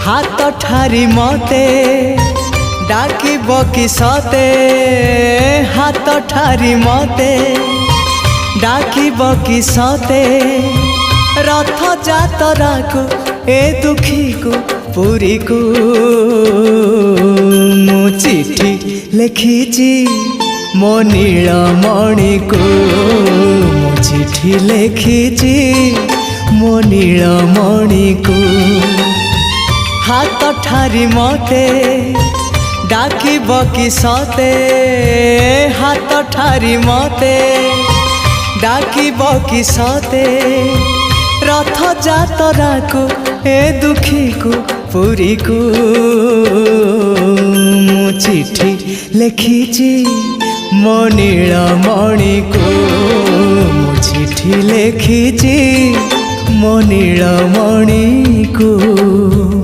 हाथ ठारी मते डाकिब कि सते हाथ ठारी मते डाकिब कि सते रथ जातरा को ए दुखी को पुरी को मु चिठी लिखिची मो नीलमणि को मु चिठी लिखिची मो नीलमणि को हाथ ठारी मते डाकिब कि सते हाथ ठारी मते डाकिब कि सते रथ जातरा को ए दुखी को पुरी को मु चिठी लिखिची मो नीलमणि को मु चिठी लिखिची मो नीलमणि को।